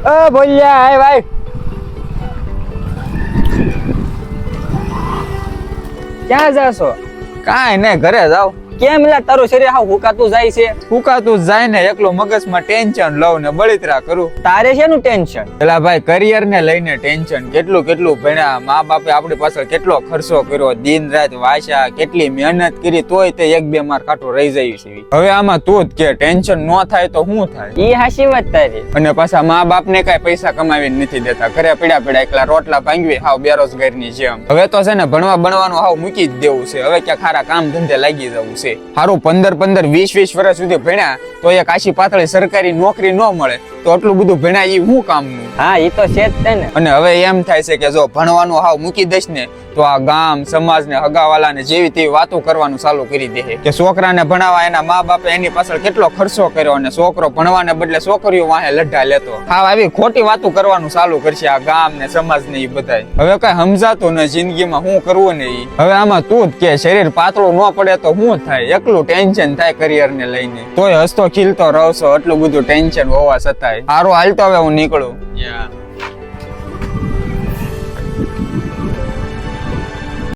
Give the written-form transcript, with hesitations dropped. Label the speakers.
Speaker 1: બોલ્યા હાય ભાઈ. ક્યાં જાશો?
Speaker 2: કાંઈ નહીં, ઘરે જાવ.
Speaker 1: કેમ લા તારું શરીર હાવ હુકાતું જાય છે?
Speaker 2: ફૂકાતું જાય ને એકલો મગજમાં ટેન્શન લઉં ને બળતરા કરું.
Speaker 1: તારે શેનું ટેન્શન?
Speaker 2: પેલા ભાઈ કરિયર ને લઈને ટેન્શન. કેટલું ભણ્યા, મા બાપે આપણી પાછળ કેટલો ખર્ચો કર્યો, દિન રાત વાંચ્યા, કેટલી મહેનત કરી, તોય તે 1-2 માર્ક કાઢો રહી જાય છે. હવે આમાં તું જ કે ટેન્શન ન થાય તો શું થાય?
Speaker 1: ઈ હાચી વાત તારી.
Speaker 2: અને પાછા મા બાપ ને કઈ પૈસા કમાવીને નથી દેતા, ઘરે પડ્યા એકલા રોટલા ભાંગવી હાવ બેરોજગારની જેમ. હવે તો છે ને ભણવાનું હાવ મૂકી જ દેવું છે. હવે ક્યાં ખારા કામ ધંધે લાગી જવું છે. સારું 15-15, 20-20 વર્ષ સુધી ભણ્યા તો એક આછી પાતળી સરકારી નોકરી ન મળે તો આટલું બધું ભણ્યા ઈ શું કામનું?
Speaker 1: હા ઈ તો છે જ તે ને.
Speaker 2: અને હવે એમ થાય છે કે જો ભણવાનું હાવ મૂકી દઈશ ને તો આ ગામ સમાજ ને હગાવાલા ને જેવી તેવી વાતો કરવાનું ચાલુ કરી દે કે છોકરાને ભણાવવા એના મા બાપે એની પાછળ કેટલો ખર્ચો કર્યો અને છોકરો ભણવાને બદલે છોકરીઓ વાહે લઢા લેતો. હાવ આવી ખોટી વાતો કરવાનું ચાલુ કરશે આ ગામ ને સમાજ ને ઈ બધાય. હવે કઈ સમજાતું ને જિંદગીમાં શું કરવું ને ઈ. હવે આમાં તું જ કે શરીર પાતળું ન પડે તો શું થાય? એકલું ટેન્શન થાય કરિયર ને લઈને. તોય હસતો ખીલતો રહશો આટલું બધું ટેન્શન હોવા છતાંય. સારું હાલ તો હવે હું નીકળું.